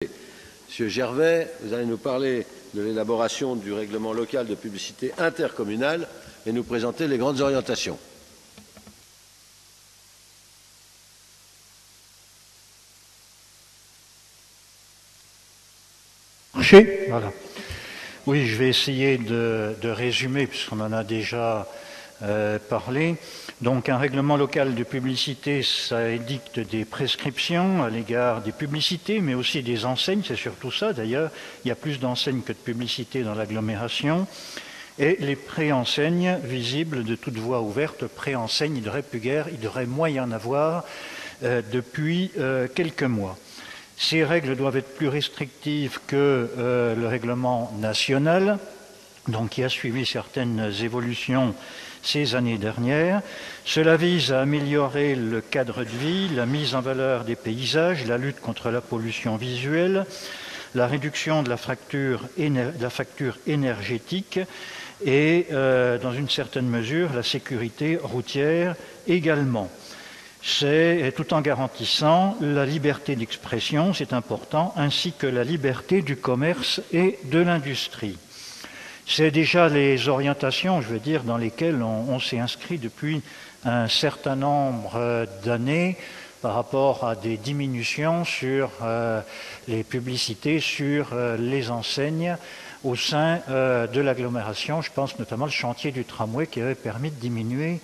Monsieur Gervais, vous allez nous parler de l'élaboration du règlement local de publicité intercommunale et nous présenter les grandes orientations. Voilà. Oui, je vais essayer de résumer, puisqu'on en a déjà parlé. Donc, un règlement local de publicité, ça édicte des prescriptions à l'égard des publicités, mais aussi des enseignes, c'est surtout ça d'ailleurs. Il y a plus d'enseignes que de publicités dans l'agglomération. Et les préenseignes visibles de toute voie ouverte, préenseignes, il devrait moins y en avoir depuis quelques mois. Ces règles doivent être plus restrictives que le règlement national, donc qui a suivi certaines évolutions ces années dernières. Cela vise à améliorer le cadre de vie, la mise en valeur des paysages, la lutte contre la pollution visuelle, la réduction de la facture énergétique et, dans une certaine mesure, la sécurité routière également. C'est tout en garantissant la liberté d'expression, c'est important, ainsi que la liberté du commerce et de l'industrie. C'est déjà les orientations, je veux dire, dans lesquelles on s'est inscrit depuis un certain nombre d'années par rapport à des diminutions sur les publicités, sur les enseignes au sein de l'agglomération. Je pense notamment au chantier du tramway qui avait permis de diminuer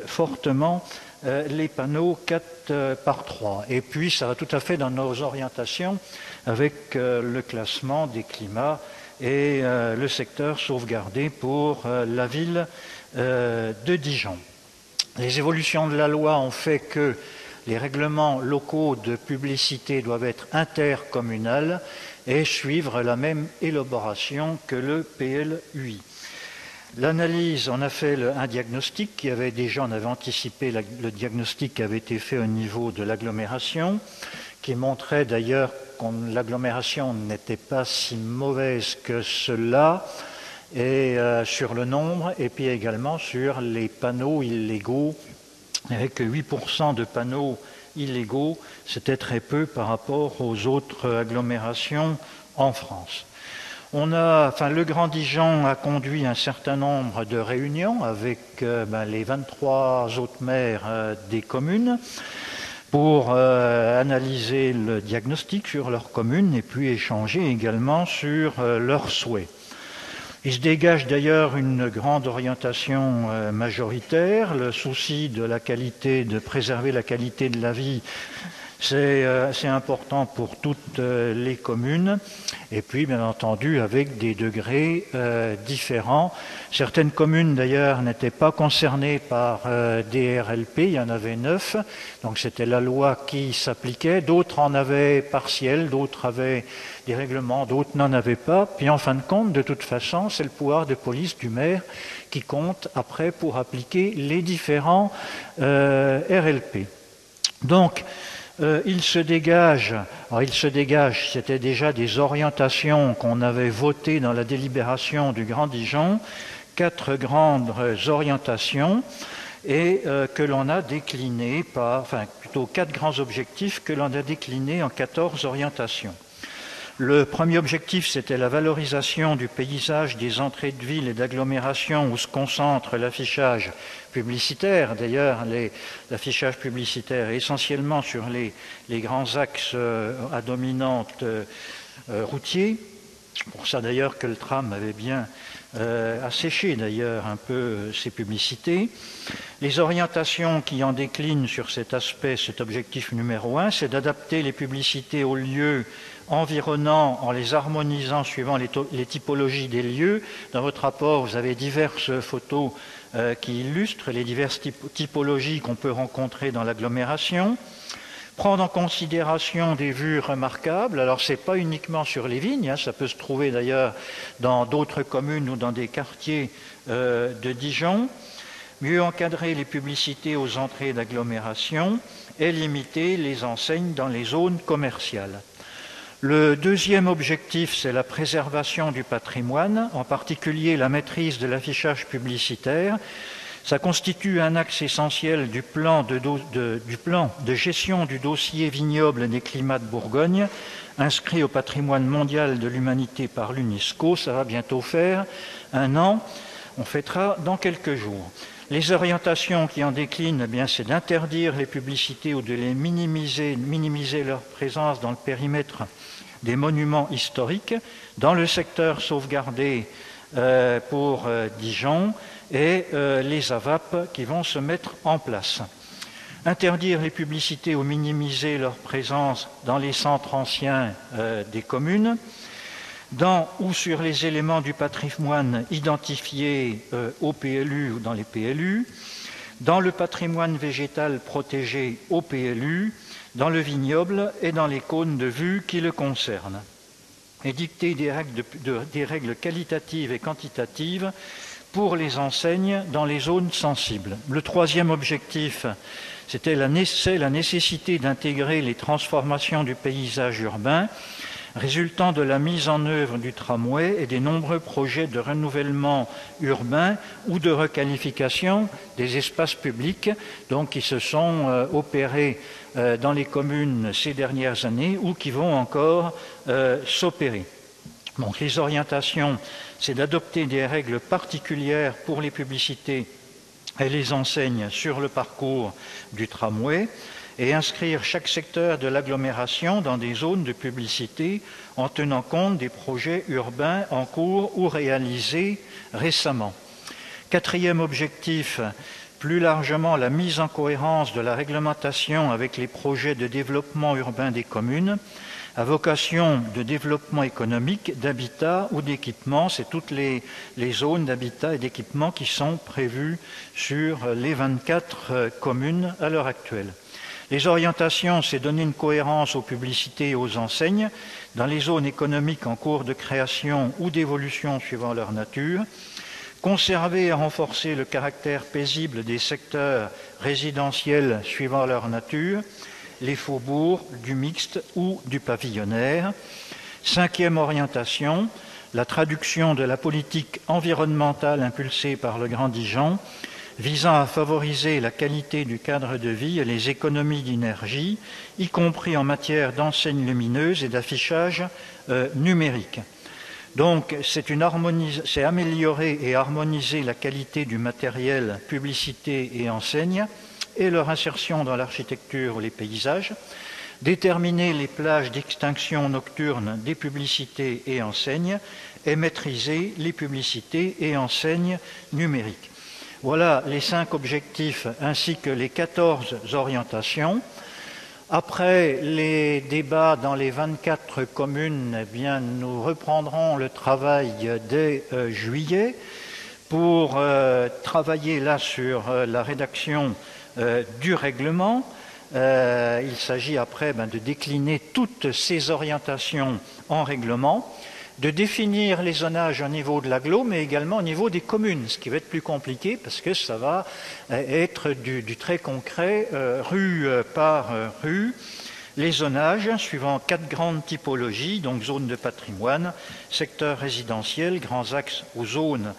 fortement les panneaux 4x3. Et puis, ça va tout à fait dans nos orientations avec le classement des climats et le secteur sauvegardé pour la ville de Dijon. Les évolutions de la loi ont fait que les règlements locaux de publicité doivent être intercommunaux et suivre la même élaboration que le PLUI. L'analyse, on a fait un diagnostic qui avait déjà, on avait anticipé le diagnostic qui avait été fait au niveau de l'agglomération, qui montrait d'ailleurs que l'agglomération n'était pas si mauvaise que cela, et sur le nombre, et puis également sur les panneaux illégaux, avec 8% de panneaux illégaux, c'était très peu par rapport aux autres agglomérations en France. Le Grand Dijon a conduit un certain nombre de réunions avec les 23 autres maires des communes pour analyser le diagnostic sur leur commune et puis échanger également sur leurs souhaits. Il se dégage d'ailleurs une grande orientation majoritaire, le souci de la qualité, de préserver la qualité de la vie. C'est important pour toutes les communes, et puis bien entendu avec des degrés différents. Certaines communes d'ailleurs n'étaient pas concernées par des RLP, il y en avait 9, donc c'était la loi qui s'appliquait. D'autres en avaient partiel, d'autres avaient des règlements, d'autres n'en avaient pas. Puis en fin de compte, de toute façon, c'est le pouvoir de police du maire qui compte après pour appliquer les différents RLP. Donc, il se dégage, c'était déjà des orientations qu'on avait votées dans la délibération du Grand Dijon, 4 grandes orientations, et que l'on a déclinées plutôt 4 grands objectifs que l'on a déclinés en 14 orientations. Le premier objectif, c'était la valorisation du paysage des entrées de ville et d'agglomération où se concentre l'affichage publicitaire. D'ailleurs, l'affichage publicitaire est essentiellement sur les grands axes à dominante routier. Pour ça d'ailleurs que le tram avait bien asséché d'ailleurs un peu ces publicités. Les orientations qui en déclinent sur cet aspect, cet objectif numéro 1, c'est d'adapter les publicités aux lieux environnants en les harmonisant suivant les typologies des lieux. Dans votre rapport, vous avez diverses photos qui illustrent les diverses typologies qu'on peut rencontrer dans l'agglomération. Prendre en considération des vues remarquables. Alors, ce n'est pas uniquement sur les vignes, ça peut se trouver d'ailleurs dans d'autres communes ou dans des quartiers de Dijon. Mieux encadrer les publicités aux entrées d'agglomération et limiter les enseignes dans les zones commerciales. Le deuxième objectif, c'est la préservation du patrimoine, en particulier la maîtrise de l'affichage publicitaire. Ça constitue un axe essentiel du plan de gestion du dossier vignoble des climats de Bourgogne, inscrit au patrimoine mondial de l'humanité par l'UNESCO. Ça va bientôt faire 1 an. On fêtera dans quelques jours. Les orientations qui en déclinent, c'est d'interdire les publicités ou de les minimiser leur présence dans le périmètre des monuments historiques, dans le secteur sauvegardé pour Dijon, et les AVAP qui vont se mettre en place. Interdire les publicités ou minimiser leur présence dans les centres anciens des communes, dans ou sur les éléments du patrimoine identifiés au PLU ou dans les PLU, dans le patrimoine végétal protégé au PLU, dans le vignoble et dans les cônes de vue qui le concernent. Et dicter des règles qualitatives et quantitatives pour les enseignes dans les zones sensibles. Le troisième objectif, c'est la nécessité d'intégrer les transformations du paysage urbain résultant de la mise en œuvre du tramway et des nombreux projets de renouvellement urbain ou de requalification des espaces publics qui se sont opérés dans les communes ces dernières années ou qui vont encore s'opérer. Donc les orientations, c'est d'adopter des règles particulières pour les publicités et les enseignes sur le parcours du tramway, et inscrire chaque secteur de l'agglomération dans des zones de publicité en tenant compte des projets urbains en cours ou réalisés récemment. Quatrième objectif, plus largement la mise en cohérence de la réglementation avec les projets de développement urbain des communes, à vocation de développement économique, d'habitat ou d'équipement. C'est toutes les zones d'habitat et d'équipement qui sont prévues sur les 24 communes à l'heure actuelle. Les orientations, c'est donner une cohérence aux publicités et aux enseignes dans les zones économiques en cours de création ou d'évolution suivant leur nature, conserver et renforcer le caractère paisible des secteurs résidentiels suivant leur nature, les faubourgs, du mixte ou du pavillonnaire. Cinquième orientation, la traduction de la politique environnementale impulsée par le Grand Dijon, visant à favoriser la qualité du cadre de vie et les économies d'énergie, y compris en matière d'enseignes lumineuses et d'affichage numérique. Donc, c'est améliorer et harmoniser la qualité du matériel, publicité et enseigne, et leur insertion dans l'architecture ou les paysages, déterminer les plages d'extinction nocturne des publicités et enseignes, et maîtriser les publicités et enseignes numériques. Voilà les 5 objectifs ainsi que les 14 orientations. Après les débats dans les 24 communes, nous reprendrons le travail dès juillet pour travailler là sur la rédaction du règlement. Il s'agit après de décliner toutes ces orientations en règlement, de définir les zonages au niveau de l'agglo, mais également au niveau des communes, ce qui va être plus compliqué parce que ça va être du très concret, rue par rue. Les zonages suivant 4 grandes typologies, donc zone de patrimoine, secteur résidentiel, grands axes ou zones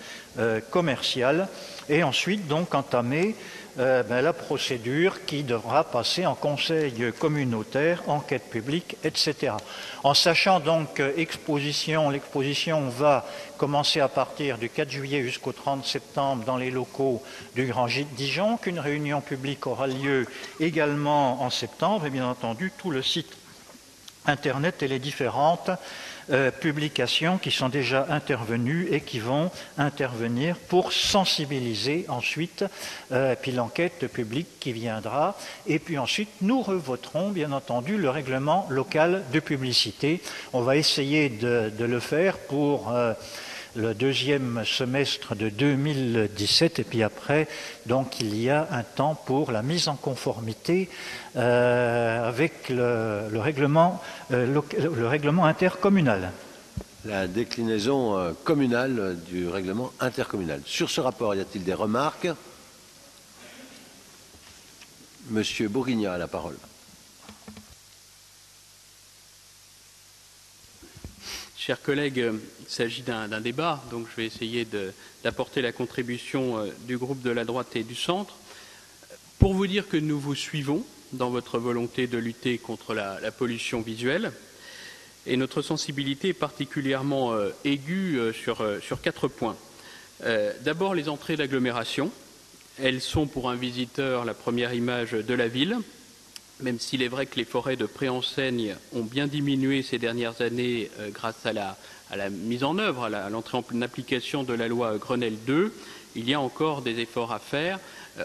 commerciales, et ensuite donc entamer la procédure qui devra passer en conseil communautaire, enquête publique, etc. En sachant donc que l'exposition va commencer à partir du 4 juillet jusqu'au 30 septembre dans les locaux du Grand Dijon, qu'une réunion publique aura lieu également en septembre, et bien entendu tout le site Internet et les différentes publications qui sont déjà intervenues et qui vont intervenir pour sensibiliser ensuite, puis l'enquête publique qui viendra, et puis ensuite nous revoterons bien entendu le règlement local de publicité. On va essayer de le faire pour le 2e semestre de 2017, et puis après, donc il y a un temps pour la mise en conformité avec le règlement intercommunal. La déclinaison communale du règlement intercommunal. Sur ce rapport, y a-t-il des remarques? Monsieur Bourguignat a la parole. Chers collègues, il s'agit d'un débat, donc je vais essayer d'apporter la contribution du groupe de la droite et du centre. Pour vous dire que nous vous suivons dans votre volonté de lutter contre la pollution visuelle, et notre sensibilité est particulièrement aiguë sur 4 points. D'abord, les entrées d'agglomération. Elles sont pour un visiteur la première image de la ville, même s'il est vrai que les forêts de préenseigne ont bien diminué ces dernières années grâce à la mise en œuvre, à l'entrée en application de la loi Grenelle 2, il y a encore des efforts à faire,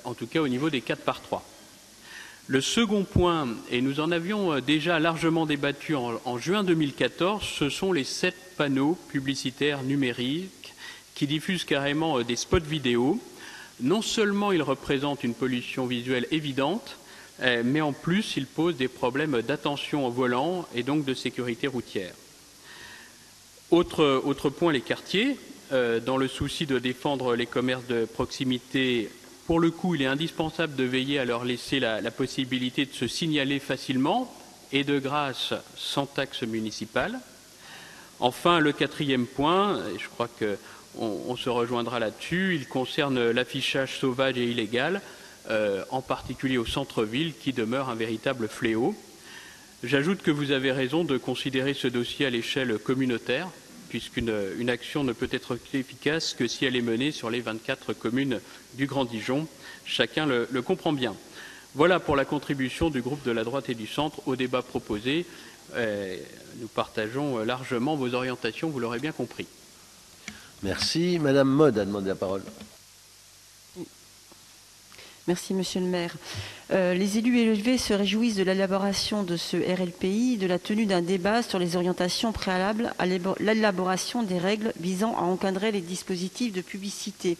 en tout cas au niveau des 4x3. Le second point, et nous en avions déjà largement débattu en juin 2014, ce sont les 7 panneaux publicitaires numériques qui diffusent carrément des spots vidéo. Non seulement ils représentent une pollution visuelle évidente, mais en plus ils posent des problèmes d'attention au volant et donc de sécurité routière. Autre point, les quartiers. Dans le souci de défendre les commerces de proximité, pour le coup, il est indispensable de veiller à leur laisser la possibilité de se signaler facilement et de grâce sans taxe municipale. Enfin, le 4e point, et je crois qu'on se rejoindra là-dessus, il concerne l'affichage sauvage et illégal, en particulier au centre-ville, qui demeure un véritable fléau. J'ajoute que vous avez raison de considérer ce dossier à l'échelle communautaire, puisqu'une action ne peut être efficace que si elle est menée sur les 24 communes du Grand Dijon. Chacun le comprend bien. Voilà pour la contribution du groupe de la droite et du centre au débat proposé. Nous partageons largement vos orientations, vous l'aurez bien compris. Merci. Madame Maud a demandé la parole. Merci, Monsieur le maire. Les élus élevés se réjouissent de l'élaboration de ce RLPI, de la tenue d'un débat sur les orientations préalables à l'élaboration des règles visant à encadrer les dispositifs de publicité.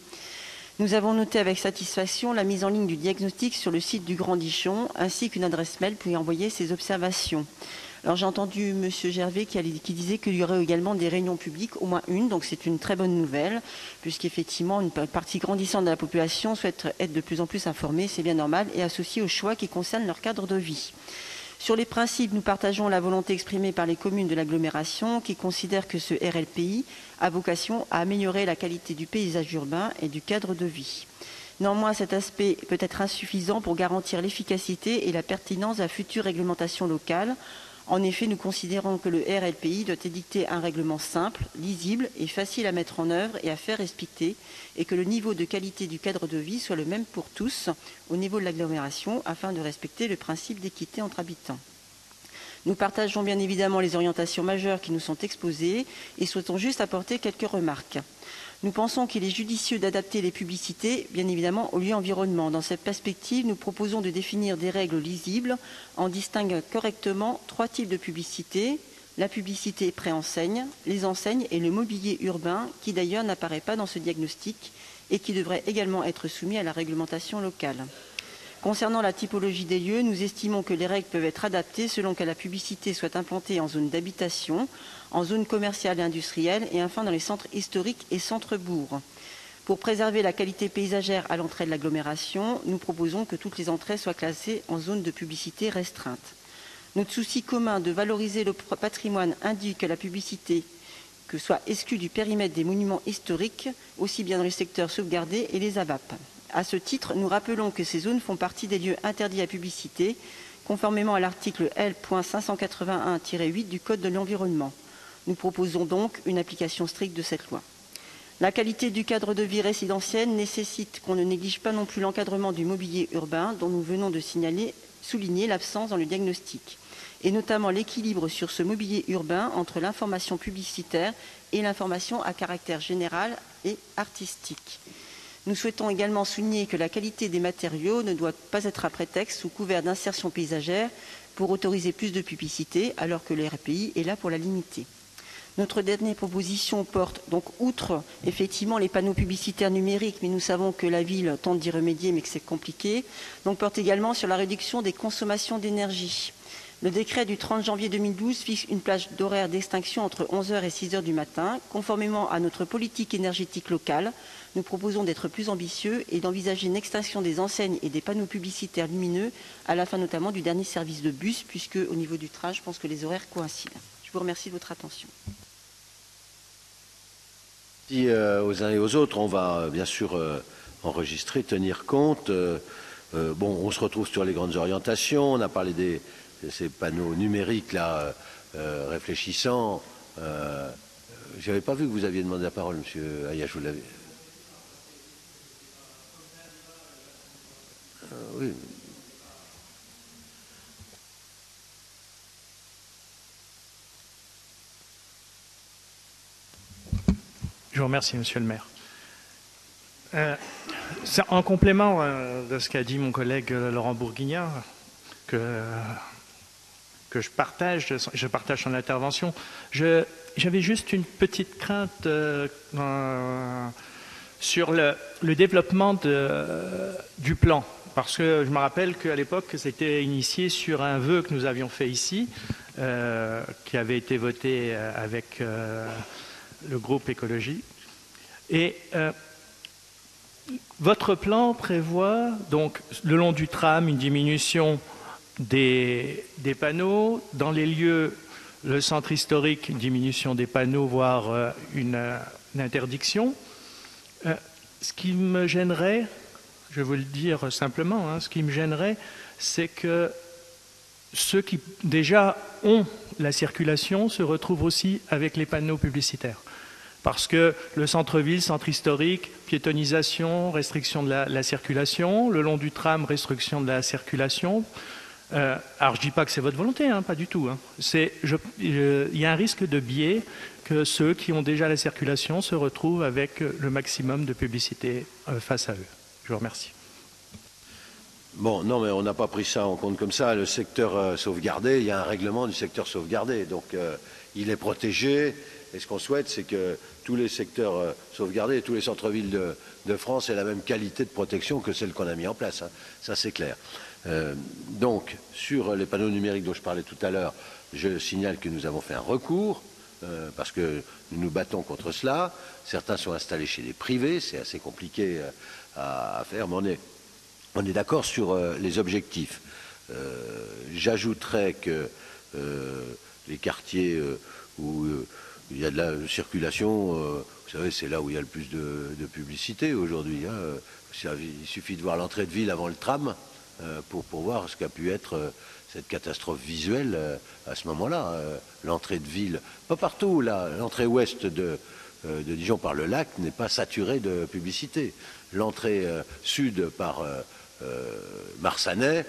Nous avons noté avec satisfaction la mise en ligne du diagnostic sur le site du Grand Dijon, ainsi qu'une adresse mail pour y envoyer ses observations. Alors j'ai entendu M. Gervais qui disait qu'il y aurait également des réunions publiques, au moins une, donc c'est une très bonne nouvelle, puisqu'effectivement une partie grandissante de la population souhaite être de plus en plus informée, c'est bien normal, et associée aux choix qui concernent leur cadre de vie. Sur les principes, nous partageons la volonté exprimée par les communes de l'agglomération qui considèrent que ce RLPI a vocation à améliorer la qualité du paysage urbain et du cadre de vie. Néanmoins, cet aspect peut être insuffisant pour garantir l'efficacité et la pertinence de la future réglementation locale. En effet, nous considérons que le RLPI doit édicter un règlement simple, lisible et facile à mettre en œuvre et à faire respecter, et que le niveau de qualité du cadre de vie soit le même pour tous au niveau de l'agglomération, afin de respecter le principe d'équité entre habitants. Nous partageons bien évidemment les orientations majeures qui nous sont exposées et souhaitons juste apporter quelques remarques. Nous pensons qu'il est judicieux d'adapter les publicités, bien évidemment, au lieu environnement. Dans cette perspective, nous proposons de définir des règles lisibles en distinguant correctement 3 types de publicité: la publicité préenseigne, les enseignes et le mobilier urbain, qui d'ailleurs n'apparaît pas dans ce diagnostic et qui devrait également être soumis à la réglementation locale. Concernant la typologie des lieux, nous estimons que les règles peuvent être adaptées selon que la publicité soit implantée en zone d'habitation, en zone commerciale et industrielle, et enfin dans les centres historiques et centres-bourgs. Pour préserver la qualité paysagère à l'entrée de l'agglomération, nous proposons que toutes les entrées soient classées en zone de publicité restreinte. Notre souci commun de valoriser le patrimoine indique que la publicité que soit exclue du périmètre des monuments historiques, aussi bien dans les secteurs sauvegardés et les AVAP. À ce titre, nous rappelons que ces zones font partie des lieux interdits à publicité, conformément à l'article L.581-8 du Code de l'environnement. Nous proposons donc une application stricte de cette loi. La qualité du cadre de vie résidentiel nécessite qu'on ne néglige pas non plus l'encadrement du mobilier urbain, dont nous venons de souligner l'absence dans le diagnostic, et notamment l'équilibre sur ce mobilier urbain entre l'information publicitaire et l'information à caractère général et artistique. Nous souhaitons également souligner que la qualité des matériaux ne doit pas être un prétexte sous couvert d'insertion paysagère pour autoriser plus de publicité, alors que le RPI est là pour la limiter. Notre dernière proposition porte donc, outre effectivement les panneaux publicitaires numériques, mais nous savons que la ville tente d'y remédier, mais que c'est compliqué, donc porte également sur la réduction des consommations d'énergie. Le décret du 30 janvier 2012 fixe une plage d'horaire d'extinction entre 11h et 6h du matin. Conformément à notre politique énergétique locale, nous proposons d'être plus ambitieux et d'envisager une extinction des enseignes et des panneaux publicitaires lumineux à la fin notamment du dernier service de bus, puisque au niveau du train, je pense que les horaires coïncident. Je vous remercie de votre attention. Merci aux uns et aux autres. On va bien sûr enregistrer, tenir compte. Bon, on se retrouve sur les grandes orientations. On a parlé de ces panneaux numériques là, réfléchissants. Je n'avais pas vu que vous aviez demandé la parole, Monsieur Ayache, vous l'avez. Oui. Je vous remercie, Monsieur le maire. C'est en complément de ce qu'a dit mon collègue Laurent Bourguignard, que je partage son intervention. J'avais juste une petite crainte sur le développement du plan, parce que je me rappelle qu'à l'époque, c'était initié sur un vœu que nous avions fait ici, qui avait été voté avec le groupe écologie. Et votre plan prévoit donc le long du tram une diminution des panneaux, dans les lieux, le centre historique, une diminution des panneaux, voire une interdiction. Ce qui me gênerait, je vais vous le dire simplement, hein, ce qui me gênerait, c'est que ceux qui déjà ont la circulation se retrouvent aussi avec les panneaux publicitaires. Parce que le centre-ville, centre historique, piétonisation, restriction de la circulation, le long du tram, restriction de la circulation. Alors je ne dis pas que c'est votre volonté, hein, pas du tout. Hein. Il y a un risque de biais que ceux qui ont déjà la circulation se retrouvent avec le maximum de publicité face à eux. Je vous remercie. Bon, non, mais on n'a pas pris ça en compte comme ça. Le secteur sauvegardé, il y a un règlement du secteur sauvegardé. Donc, il est protégé. Et ce qu'on souhaite, c'est que tous les secteurs sauvegardés, tous les centres-villes de France aient la même qualité de protection que celle qu'on a mis en place. Hein. Ça, c'est clair. Donc, sur les panneaux numériques dont je parlais tout à l'heure, je signale que nous avons fait un recours, parce que nous nous battons contre cela. Certains sont installés chez les privés, c'est assez compliqué à faire, mais on est d'accord sur les objectifs. J'ajouterais que les quartiers où il y a de la circulation, vous savez, c'est là où il y a le plus de publicité aujourd'hui. Hein. Il suffit de voir l'entrée de ville avant le tram pour voir ce qu'a pu être cette catastrophe visuelle à ce moment-là. L'entrée de ville, pas partout, là, l'entrée ouest de Dijon par le lac n'est pas saturée de publicité. L'entrée sud par Marsanais,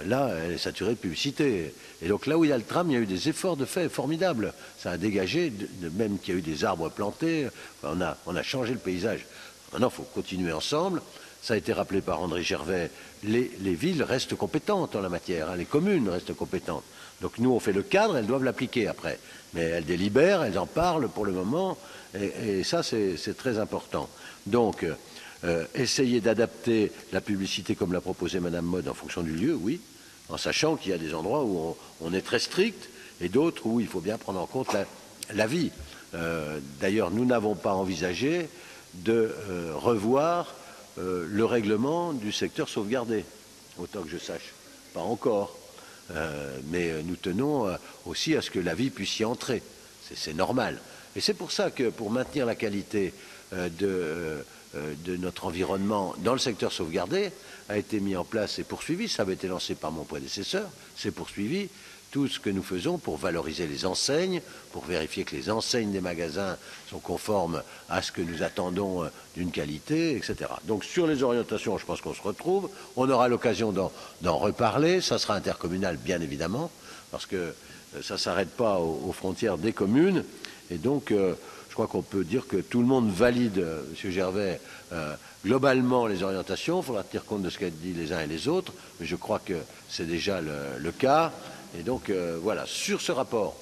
là, elle est saturée de publicité. Et donc là où il y a le tram, il y a eu des efforts de fait formidables. Ça a dégagé, même qu'il y a eu des arbres plantés, on a changé le paysage. Maintenant, il faut continuer ensemble. Ça a été rappelé par André Gervais, les villes restent compétentes en la matière, hein, les communes restent compétentes. Donc nous, on fait le cadre, elles doivent l'appliquer après. Mais elles délibèrent, elles en parlent pour le moment, et ça, c'est très important. Donc, essayer d'adapter la publicité comme l'a proposé Madame Mode en fonction du lieu, oui, en sachant qu'il y a des endroits où on est très strict et d'autres où il faut bien prendre en compte la vie. D'ailleurs, nous n'avons pas envisagé de revoir le règlement du secteur sauvegardé, autant que je sache. Pas encore. Mais nous tenons aussi à ce que la vie puisse y entrer. C'est normal. Et c'est pour ça que pour maintenir la qualité de notre environnement dans le secteur sauvegardé a été mis en place et poursuivi, ça avait été lancé par mon prédécesseur, c'est poursuivi tout ce que nous faisons pour valoriser les enseignes, pour vérifier que les enseignes des magasins sont conformes à ce que nous attendons d'une qualité, etc. Donc sur les orientations, je pense qu'on se retrouve, on aura l'occasion d'en reparler, ça sera intercommunal bien évidemment, parce que ça ne s'arrête pas aux frontières des communes, et donc je crois qu'on peut dire que tout le monde valide, M. Gervais, globalement les orientations. Il faudra tenir compte de ce qu'ont dit les uns et les autres, mais je crois que c'est déjà le cas. Et donc, voilà, sur ce rapport,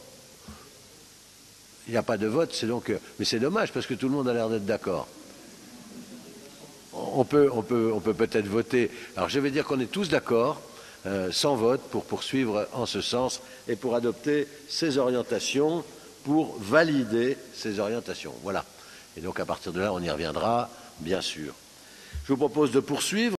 il n'y a pas de vote, mais c'est dommage parce que tout le monde a l'air d'être d'accord. On peut peut-être voter. Alors, je vais dire qu'on est tous d'accord, sans vote, pour poursuivre en ce sens et pour adopter ces orientations, pour valider ces orientations. Voilà. Et donc, à partir de là, on y reviendra, bien sûr. Je vous propose de poursuivre.